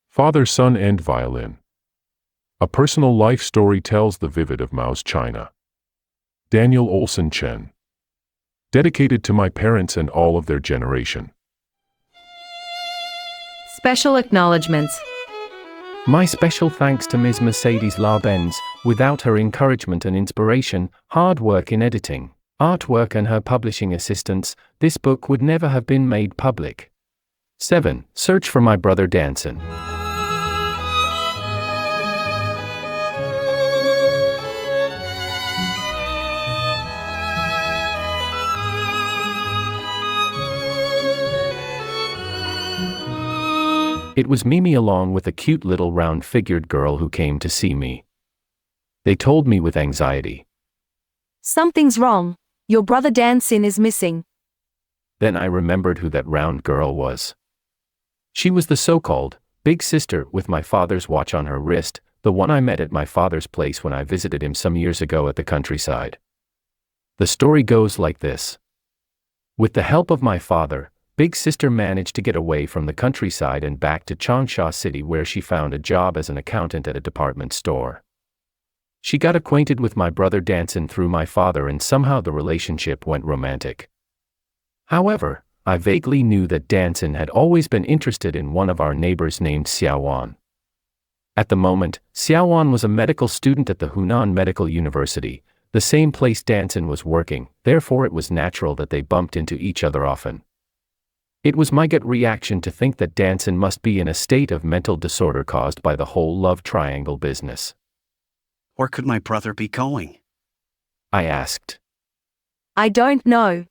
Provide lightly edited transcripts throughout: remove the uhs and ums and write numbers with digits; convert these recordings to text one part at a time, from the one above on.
Father, Son, and Violin. A personal life story tells the vivid of Mao's China. Daniel Olson Chen. Dedicated to my parents and all of their generation. Special acknowledgements. My special thanks to Ms. Mercedes Larbenz. Without her encouragement and inspiration, hard work in editing, artwork and her publishing assistance, this book would never have been made public. 7. Search for my brother Danson. It was Mimi along with a cute little round-figured girl who came to see me. They told me with anxiety. Something's wrong. Your brother Danson is missing. Then I remembered who that round girl was. She was the so-called big sister with my father's watch on her wrist, the one I met at my father's place when I visited him some years ago at the countryside. The story goes like this. With the help of my father, Big Sister managed to get away from the countryside and back to Shanghai City, where she found a job as an accountant at a department store. She got acquainted with my brother Danson through my father, and somehow the relationship went romantic. However, I vaguely knew that Danson had always been interested in one of our neighbors named Xiaowan. At the moment, Xiaowan was a medical student at the Hunan Medical University, the same place Danson was working, therefore it was natural that they bumped into each other often. It was my gut reaction to think that Danson must be in a state of mental disorder caused by the whole love triangle business. Where could my brother be going? I asked. I don't know.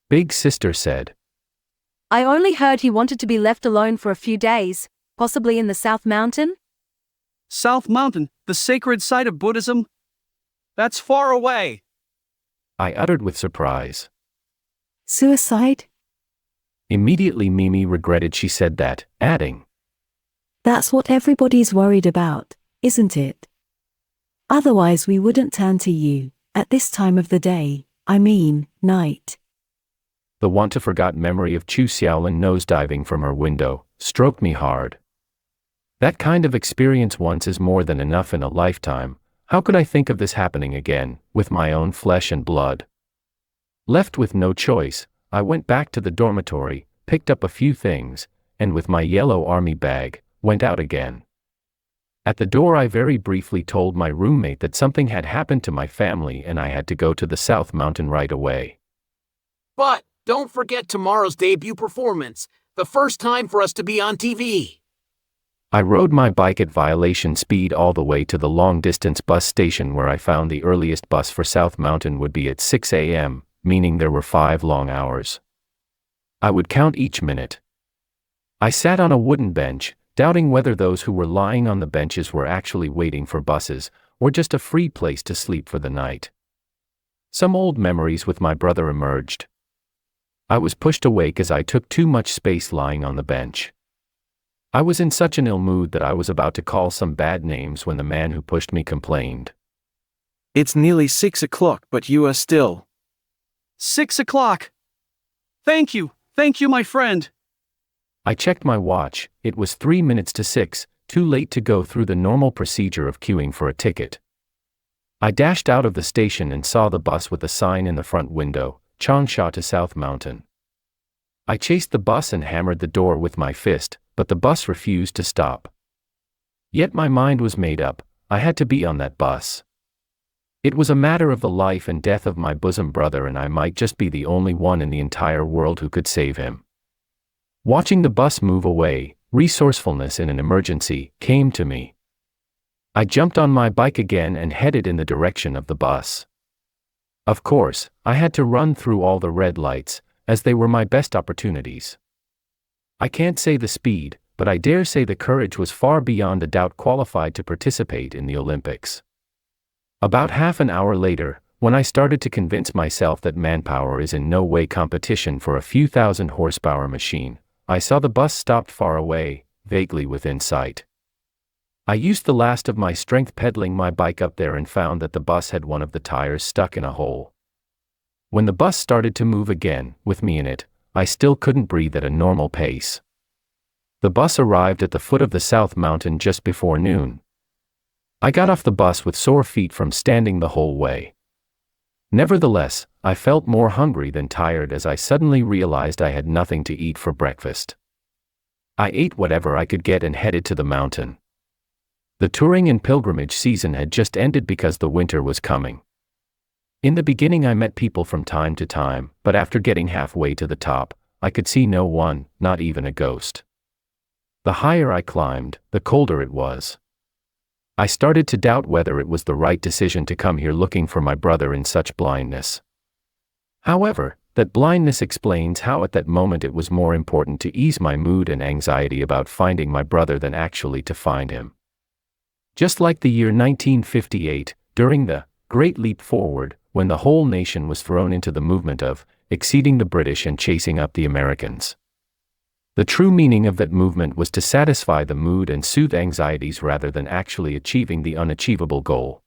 Big Sister said. I only heard he wanted to be left alone for a few days, possibly in the South Mountain. South Mountain, the sacred site of Buddhism? That's far away. I uttered with surprise. Suicide? Immediately Mimi regretted she said that, adding, That's what everybody's worried about, isn't it? Otherwise we wouldn't turn to you, at this time of the day, I mean, night. The want-to-forgot memory of Chu Xiaolin nosediving from her window stroked me hard. That kind of experience once is more than enough in a lifetime. How could I think of this happening again, with my own flesh and blood? Left with no choice, I went back to the dormitory, picked up a few things, and with my yellow army bag, went out again. At the door I very briefly told my roommate that something had happened to my family and I had to go to the South Mountain right away. But don't forget tomorrow's debut performance, the first time for us to be on TV. I rode my bike at violation speed all the way to the long-distance bus station, where I found the earliest bus for South Mountain would be at 6 a.m., meaning there were 5 long hours. I would count each minute. I sat on a wooden bench, doubting whether those who were lying on the benches were actually waiting for buses, or just a free place to sleep for the night. Some old memories with my brother emerged. I was pushed awake as I took too much space lying on the bench. I was in such an ill mood that I was about to call some bad names when the man who pushed me complained. It's nearly 6 o'clock, but you are still. 6 o'clock. Thank you, my friend. I checked my watch. It was 3 minutes to 6, too late to go through the normal procedure of queuing for a ticket. I dashed out of the station and saw the bus with a sign in the front window, Changsha to South Mountain. I chased the bus and hammered the door with my fist, but the bus refused to stop. Yet my mind was made up. I had to be on that bus. It was a matter of the life and death of my bosom brother, and I might just be the only one in the entire world who could save him. Watching the bus move away, resourcefulness in an emergency came to me. I jumped on my bike again and headed in the direction of the bus. Of course, I had to run through all the red lights, as they were my best opportunities. I can't say the speed, but I dare say the courage was far beyond a doubt qualified to participate in the Olympics. About half an hour later, when I started to convince myself that manpower is in no way competition for a few thousand horsepower machine, I saw the bus stopped far away, vaguely within sight. I used the last of my strength pedaling my bike up there and found that the bus had one of the tires stuck in a hole. When the bus started to move again, with me in it, I still couldn't breathe at a normal pace. The bus arrived at the foot of the South Mountain just before noon. I got off the bus with sore feet from standing the whole way. Nevertheless, I felt more hungry than tired as I suddenly realized I had nothing to eat for breakfast. I ate whatever I could get and headed to the mountain. The touring and pilgrimage season had just ended because the winter was coming. In the beginning I met people from time to time, but after getting halfway to the top, I could see no one, not even a ghost. The higher I climbed, the colder it was. I started to doubt whether it was the right decision to come here looking for my brother in such blindness. However, that blindness explains how at that moment it was more important to ease my mood and anxiety about finding my brother than actually to find him. Just like the year 1958, during the Great Leap Forward, when the whole nation was thrown into the movement of exceeding the British and chasing up the Americans. The true meaning of that movement was to satisfy the mood and soothe anxieties rather than actually achieving the unachievable goal.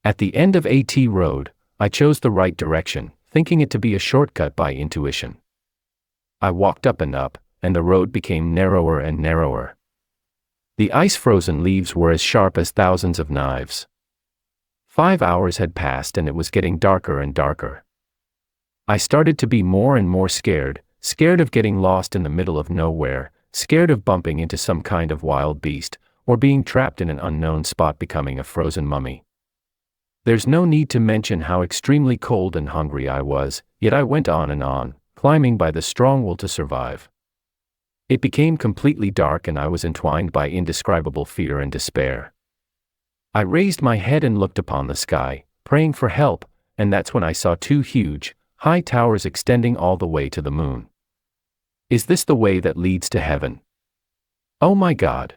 At the end of AT Road, I chose the right direction, thinking it to be a shortcut by intuition. I walked up, and the road became narrower and narrower. The ice-frozen leaves were as sharp as thousands of knives. 5 hours had passed and it was getting darker and darker. I started to be more and more scared of getting lost in the middle of nowhere, scared of bumping into some kind of wild beast, or being trapped in an unknown spot becoming a frozen mummy. There's no need to mention how extremely cold and hungry I was, yet I went on and on, climbing by the strong will to survive. It became completely dark and I was entwined by indescribable fear and despair. I raised my head and looked upon the sky, praying for help, and that's when I saw two huge, high towers extending all the way to the moon. Is this the way that leads to heaven? Oh my God!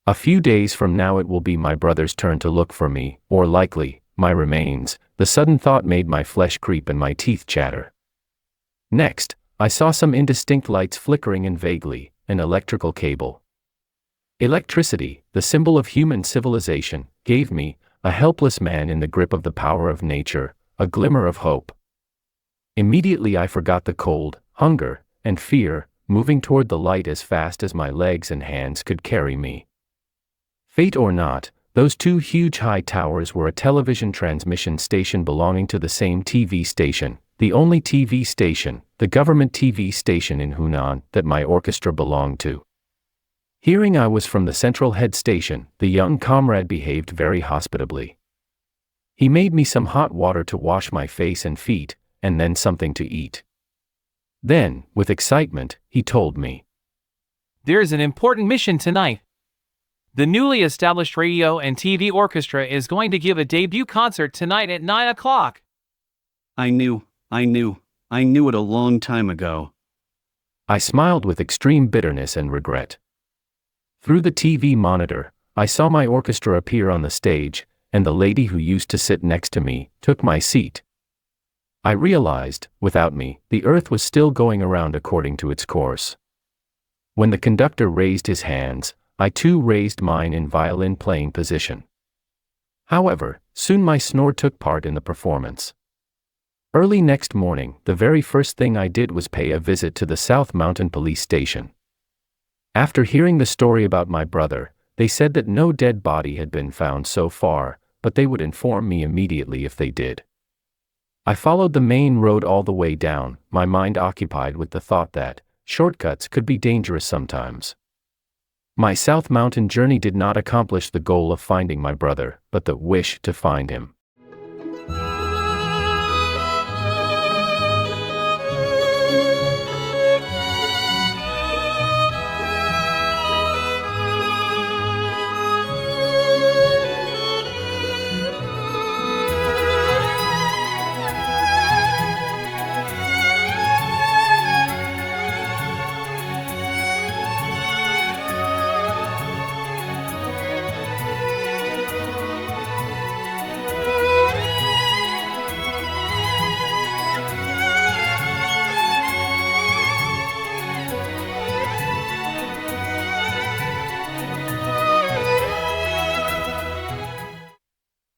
A few days from now it will be my brother's turn to look for me, or likely, my remains. The sudden thought made my flesh creep and my teeth chatter. Next, I saw some indistinct lights flickering and vaguely, an electrical cable. Electricity, the symbol of human civilization, gave me, a helpless man in the grip of the power of nature, a glimmer of hope. Immediately I forgot the cold, hunger, and fear, moving toward the light as fast as my legs and hands could carry me. Fate or not, those two huge high towers were a television transmission station belonging to the same TV station, the only TV station, the government TV station in Hunan, that my orchestra belonged to. Hearing I was from the central head station, the young comrade behaved very hospitably. He made me some hot water to wash my face and feet, and then something to eat. Then, with excitement, he told me, "There's an important mission tonight. The newly established radio and TV orchestra is going to give a debut concert tonight at 9 o'clock. I knew it a long time ago." I smiled with extreme bitterness and regret. Through the TV monitor, I saw my orchestra appear on the stage, and the lady who used to sit next to me took my seat. I realized, without me, the earth was still going around according to its course. When the conductor raised his hands, I too raised mine in violin playing position. However, soon my snore took part in the performance. Early next morning, the very first thing I did was pay a visit to the South Mountain Police Station. After hearing the story about my brother, they said that no dead body had been found so far, but they would inform me immediately if they did. I followed the main road all the way down, my mind occupied with the thought that shortcuts could be dangerous sometimes. My South Mountain journey did not accomplish the goal of finding my brother, but the wish to find him.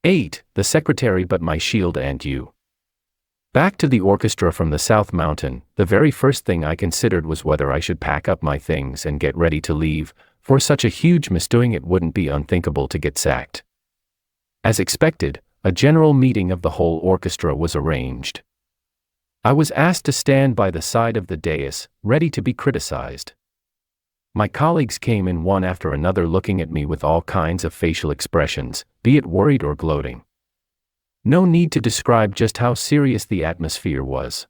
8. The secretary but my shield and you. Back to the orchestra from the South Mountain, the very first thing I considered was whether I should pack up my things and get ready to leave. For such a huge misdoing it wouldn't be unthinkable to get sacked. As expected, a general meeting of the whole orchestra was arranged. I was asked to stand by the side of the dais, ready to be criticized. My colleagues came in one after another looking at me with all kinds of facial expressions, be it worried or gloating. No need to describe just how serious the atmosphere was.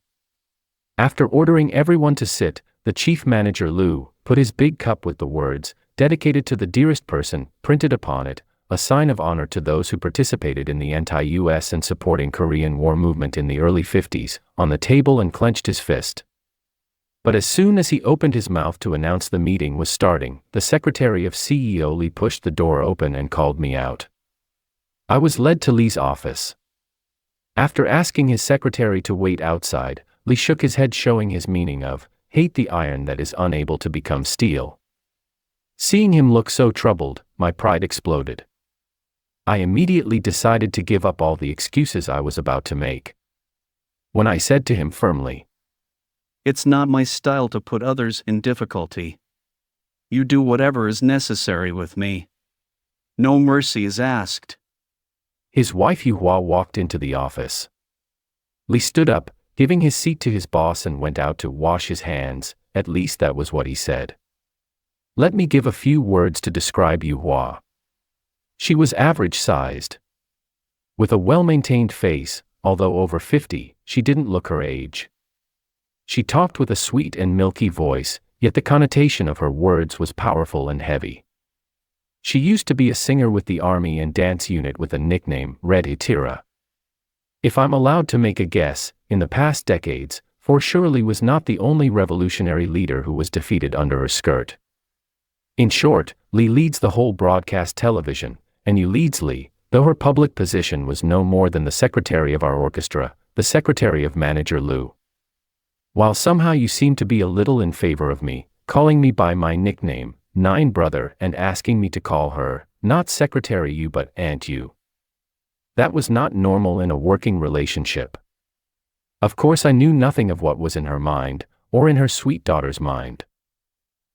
After ordering everyone to sit, the chief manager Lou put his big cup with the words, "Dedicated to the dearest person," printed upon it, a sign of honor to those who participated in the anti-US and supporting Korean War movement in the early 50s, on the table and clenched his fist. But as soon as he opened his mouth to announce the meeting was starting, the secretary of CEO Lee pushed the door open and called me out. I was led to Lee's office. After asking his secretary to wait outside, Lee shook his head showing his meaning of, "Hate the iron that is unable to become steel." Seeing him look so troubled, my pride exploded. I immediately decided to give up all the excuses I was about to make. When I said to him firmly, It's not my style to put others in difficulty. You do whatever is necessary with me. No mercy is asked. his wife Yuhua walked into the office. Lee stood up, giving his seat to his boss and went out to wash his hands, at least that was what he said. Let me give a few words to describe Yuhua. She was average-sized. With a well-maintained face, although over 50, she didn't look her age. She talked with a sweet and milky voice, yet the connotation of her words was powerful and heavy. She used to be a singer with the army and dance unit with a nickname, Red Hitira. If I'm allowed to make a guess, in the past decades, for Shirley was not the only revolutionary leader who was defeated under her skirt. In short, Lee leads the whole broadcast television, and you leads Lee, though her public position was no more than the secretary of our orchestra, the secretary of manager Lou. While somehow you seem to be a little in favor of me, calling me by my nickname, Nine Brother, and asking me to call her, not Secretary you but Aunt you. That was not normal in a working relationship. Of course I knew nothing of what was in her mind, or in her sweet daughter's mind.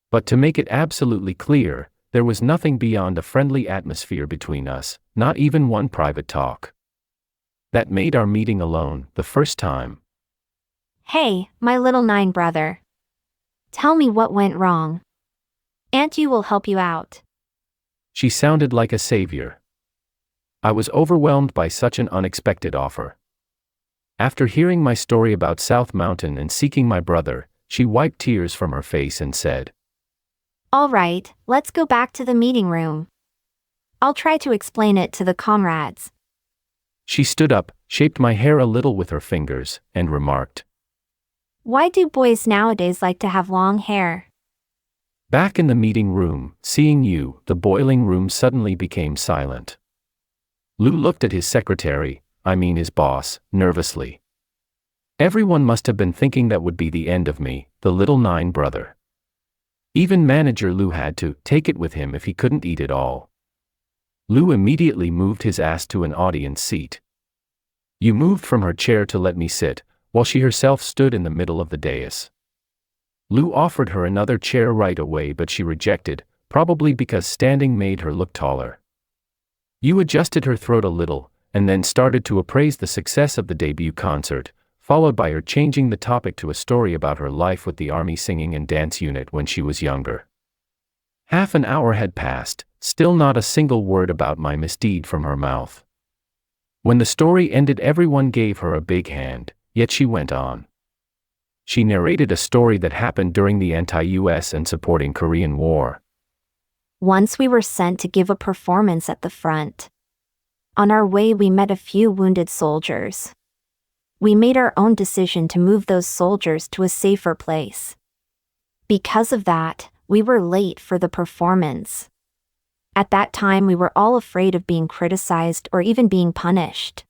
But to make it absolutely clear, there was nothing beyond a friendly atmosphere between us, not even one private talk. That made our meeting alone, the first time. Hey, my little Nine brother. Tell me what went wrong. Aunt you will help you out. She sounded like a savior. I was overwhelmed by such an unexpected offer. After hearing my story about South Mountain and seeking my brother, she wiped tears from her face and said, All right, let's go back to the meeting room. I'll try to explain it to the comrades. She stood up, shaped my hair a little with her fingers, and remarked, Why do boys nowadays like to have long hair? Back in the meeting room, seeing you, the boiling room suddenly became silent. Lou looked at his secretary, his boss, nervously. Everyone must have been thinking that would be the end of me, the little Nine brother. Even manager Lou had to take it with him if he couldn't eat it all. Lou immediately moved his ass to an audience seat. You moved from her chair to let me sit, while she herself stood in the middle of the dais. Lou offered her another chair right away, but she rejected, probably because standing made her look taller. You adjusted her throat a little, and then started to appraise the success of the debut concert, followed by her changing the topic to a story about her life with the Army singing and dance unit when she was younger. Half an hour had passed, still not a single word about my misdeed from her mouth. When the story ended, everyone gave her a big hand, yet she went on. She narrated a story that happened during the anti-US and supporting Korean War. Once we were sent to give a performance at the front. On our way we met a few wounded soldiers. We made our own decision to move those soldiers to a safer place. Because of that, we were late for the performance. At that time we were all afraid of being criticized or even being punished.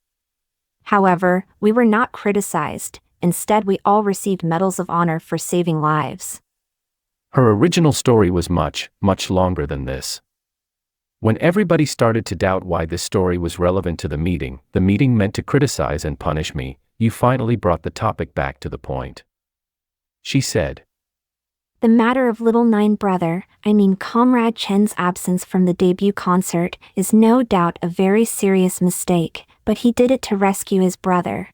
However, we were not criticized. Instead, we all received medals of honor for saving lives. Her original story was much, much longer than this. When everybody started to doubt why this story was relevant to the meeting meant to criticize and punish me, you finally brought the topic back to the point. She said, The matter of little nine brother, Comrade Chen's absence from the debut concert, is no doubt a very serious mistake, but he did it to rescue his brother.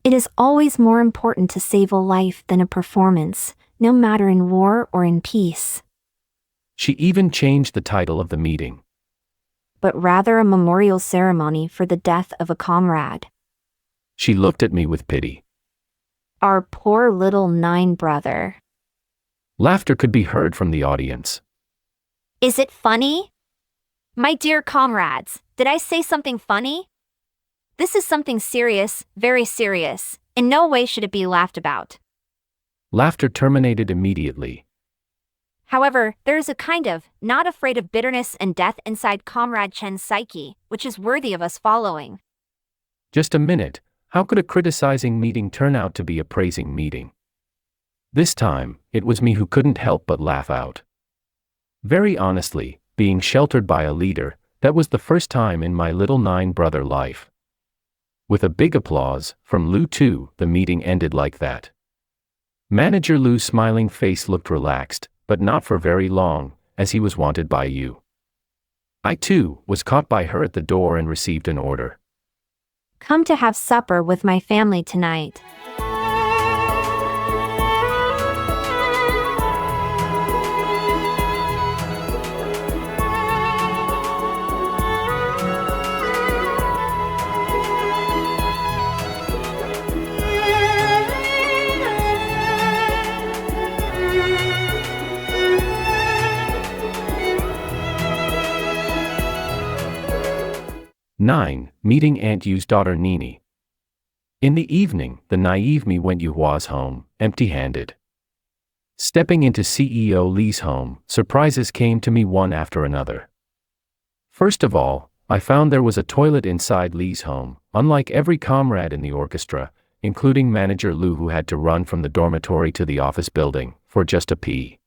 It is always more important to save a life than a performance, no matter in war or in peace. She even changed the title of the meeting. But rather a memorial ceremony for the death of a comrade. She looked at me with pity. Our poor little nine brother. Laughter could be heard from the audience. Is it funny? My dear comrades, did I say something funny? This is something serious, very serious. In no way should it be laughed about. Laughter terminated immediately. However, there is a kind of, not afraid of bitterness and death inside Comrade Chen's psyche, which is worthy of us following. Just a minute, how could a criticizing meeting turn out to be a praising meeting? This time, it was me who couldn't help but laugh out. Very honestly, being sheltered by a leader, that was the first time in my little nine brother life. With a big applause from Lu too, the meeting ended like that. Manager Lu's smiling face looked relaxed, but not for very long, as he was wanted by you. I too was caught by her at the door and received an order. Come to have supper with my family tonight. Meeting Aunt Yu's daughter Nini. In the evening, the naive me went Yuhua's home, empty-handed. Stepping into CEO Li's home, surprises came to me one after another. First of all, I found there was a toilet inside Li's home, unlike every comrade in the orchestra, including manager Lu, who had to run from the dormitory to the office building, for just a pee.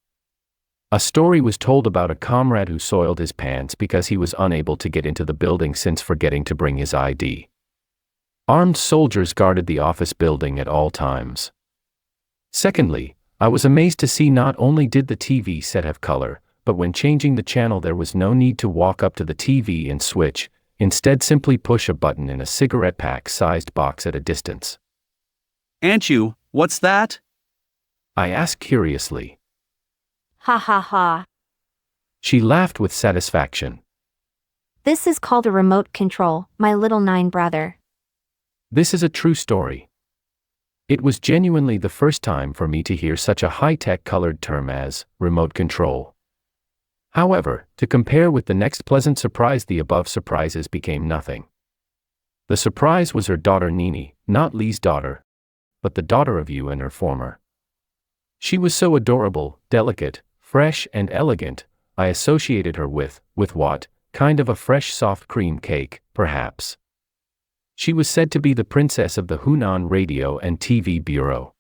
A story was told about a comrade who soiled his pants because he was unable to get into the building since forgetting to bring his ID. Armed soldiers guarded the office building at all times. Secondly, I was amazed to see not only did the TV set have color, but when changing the channel there was no need to walk up to the TV and switch, instead simply push a button in a cigarette pack-sized box at a distance. Aunt Yu, what's that? I asked curiously. Ha ha ha. She laughed with satisfaction. This is called a remote control, my little nine brother. This is a true story. It was genuinely the first time for me to hear such a high-tech colored term as remote control. However, to compare with the next pleasant surprise, the above surprises became nothing. The surprise was her daughter Nini, not Li's daughter, but the daughter of Yu and her former. She was so adorable, delicate, fresh and elegant, I associated her with what, kind of a fresh soft cream cake, perhaps. She was said to be the princess of the Hunan Radio and TV Bureau.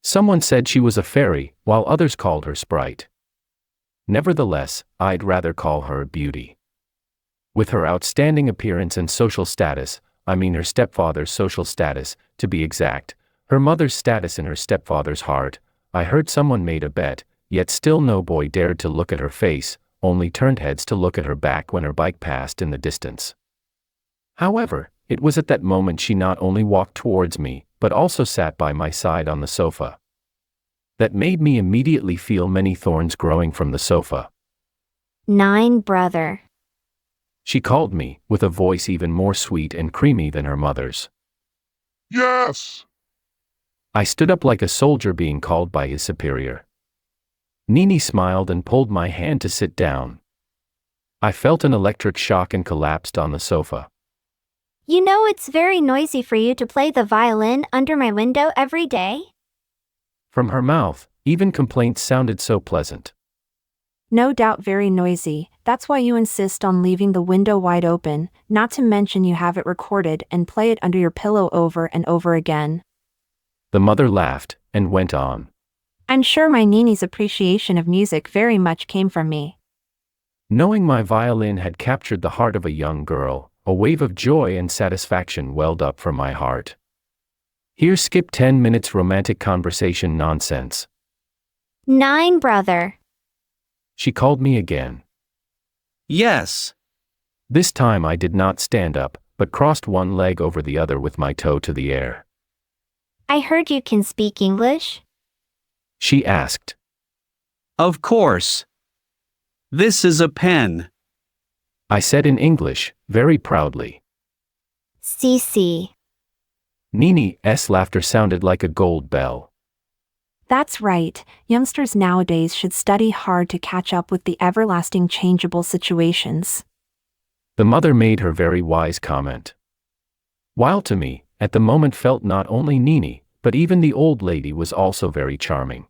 Someone said she was a fairy, while others called her Sprite. Nevertheless, I'd rather call her a beauty. With her outstanding appearance and social status, her stepfather's social status, to be exact, her mother's status in her stepfather's heart, I heard someone made a bet, yet still no boy dared to look at her face, only turned heads to look at her back when her bike passed in the distance. However, it was at that moment she not only walked towards me, but also sat by my side on the sofa. That made me immediately feel many thorns growing from the sofa. Nine brother. She called me, with a voice even more sweet and creamy than her mother's. Yes! I stood up like a soldier being called by his superior. Nini smiled and pulled my hand to sit down. I felt an electric shock and collapsed on the sofa. You know it's very noisy for you to play the violin under my window every day? From her mouth, even complaints sounded so pleasant. No doubt very noisy, that's why you insist on leaving the window wide open, not to mention you have it recorded and play it under your pillow over and over again. The mother laughed, and went on. I'm sure my Nini's appreciation of music very much came from me. Knowing my violin had captured the heart of a young girl, a wave of joy and satisfaction welled up from my heart. Here skip 10 minutes romantic conversation nonsense. 9, brother. She called me again. Yes. This time I did not stand up, but crossed one leg over the other with my toe to the air. I heard you can speak English? She asked. Of course. This is a pen. I said in English, very proudly. CC. Nini's laughter sounded like a gold bell. That's right. Youngsters nowadays should study hard to catch up with the everlasting changeable situations. The mother made her very wise comment. While to me, at the moment felt not only Nini, but even the old lady was also very charming.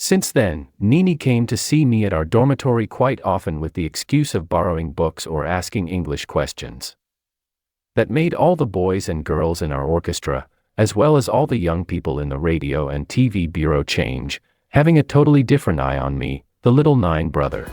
Since then, Nini came to see me at our dormitory quite often with the excuse of borrowing books or asking English questions. That made all the boys and girls in our orchestra, as well as all the young people in the radio and TV bureau change, having a totally different eye on me, the little 9 brother.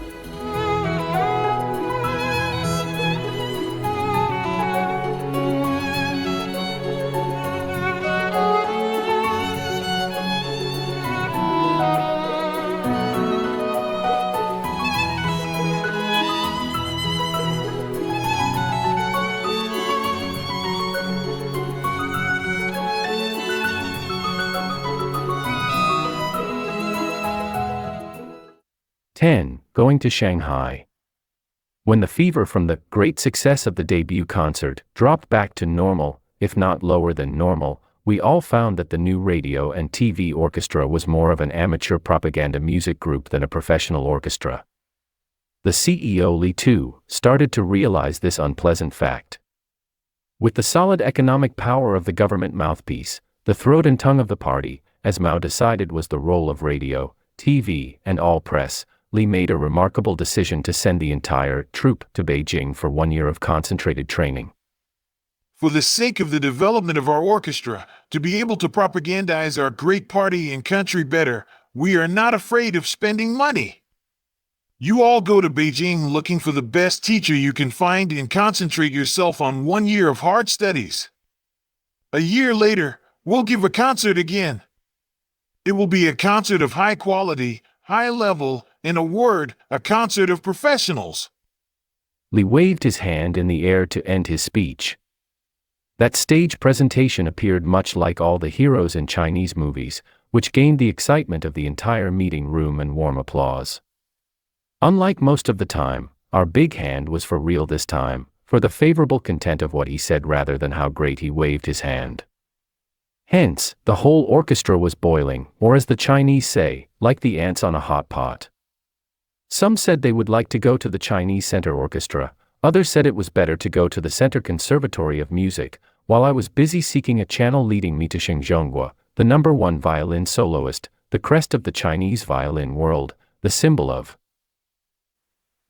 Going to Shanghai. When the fever from the great success of the debut concert dropped back to normal, if not lower than normal, we all found that the new radio and TV orchestra was more of an amateur propaganda music group than a professional orchestra. The CEO Li too started to realize this unpleasant fact. With the solid economic power of the government mouthpiece, the throat and tongue of the party, as Mao decided was the role of radio, TV, and all press, Li made a remarkable decision to send the entire troupe to Beijing for 1 year of concentrated training. For the sake of the development of our orchestra, to be able to propagandize our great party and country better, we are not afraid of spending money. You all go to Beijing looking for the best teacher you can find and concentrate yourself on 1 year of hard studies. A year later, we'll give a concert again. It will be a concert of high quality, high level, in a word, a concert of professionals. Li waved his hand in the air to end his speech. That stage presentation appeared much like all the heroes in Chinese movies, which gained the excitement of the entire meeting room and warm applause. Unlike most of the time, our big hand was for real this time, for the favorable content of what he said rather than how great he waved his hand. Hence, the whole orchestra was boiling, or as the Chinese say, like the ants on a hot pot. Some said they would like to go to the Chinese Center Orchestra, others said it was better to go to the Center Conservatory of Music, while I was busy seeking a channel leading me to Shenzhonghua, the #1 violin soloist, the crest of the Chinese violin world, the symbol of.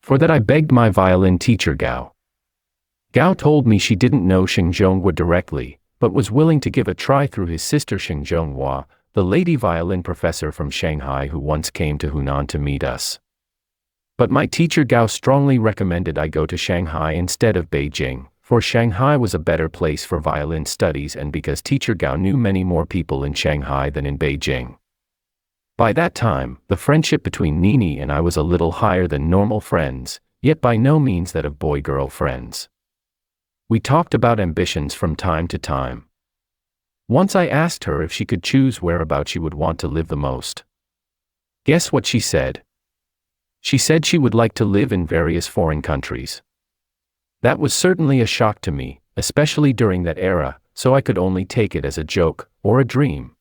For that I begged my violin teacher Gao. Gao told me she didn't know Shenzhonghua directly, but was willing to give a try through his sister Shenzhonghua, the lady violin professor from Shanghai who once came to Hunan to meet us. But my teacher Gao strongly recommended I go to Shanghai instead of Beijing, for Shanghai was a better place for violin studies and because teacher Gao knew many more people in Shanghai than in Beijing. By that time, the friendship between Nini and I was a little higher than normal friends, yet by no means that of boy-girl friends. We talked about ambitions from time to time. Once I asked her if she could choose whereabouts she would want to live the most. Guess what she said? She said she would like to live in various foreign countries. That was certainly a shock to me, especially during that era, so I could only take it as a joke, or a dream.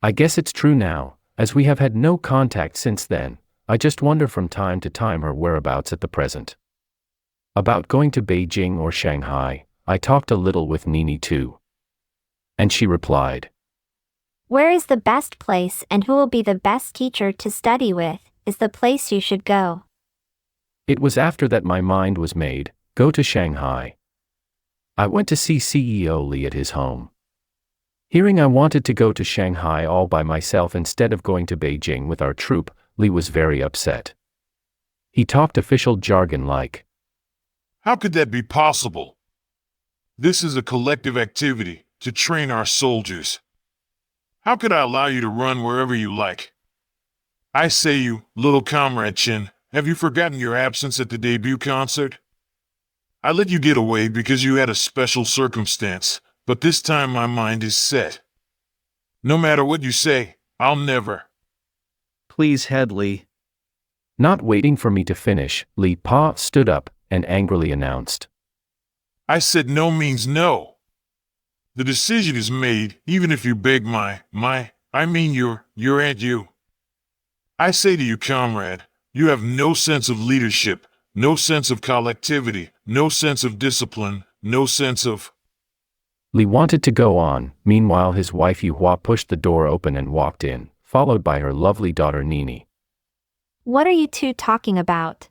I guess it's true now, as we have had no contact since then. I just wonder from time to time her whereabouts at the present. About going to Beijing or Shanghai, I talked a little with Nini too. And she replied, Where is the best place and who will be the best teacher to study with, is the place you should go. It was after that my mind was made, go to Shanghai. I went to see CEO Li at his home. Hearing I wanted to go to Shanghai all by myself instead of going to Beijing with our troupe, Li was very upset. He talked official jargon like, How could that be possible? This is a collective activity to train our soldiers. How could I allow you to run wherever you like? I say you, little comrade Chen, have you forgotten your absence at the debut concert? I let you get away because you had a special circumstance, but this time my mind is set. No matter what you say, I'll never. Please, Headley. Not waiting for me to finish, Li Pa stood up and angrily announced, I said no means no. The decision is made, even if you beg your Aunt Yu. I say to you, comrade, you have no sense of leadership, no sense of collectivity, no sense of discipline, no sense of... Li wanted to go on. Meanwhile, his wife Yuhua pushed the door open and walked in, followed by her lovely daughter Nini. What are you two talking about?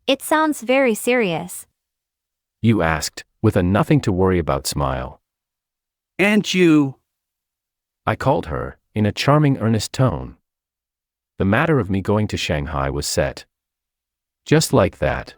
It sounds very serious. Yu asked, with a nothing to worry about smile. And you? I called her, in a charming earnest tone. The matter of me going to Shanghai was set. Just like that.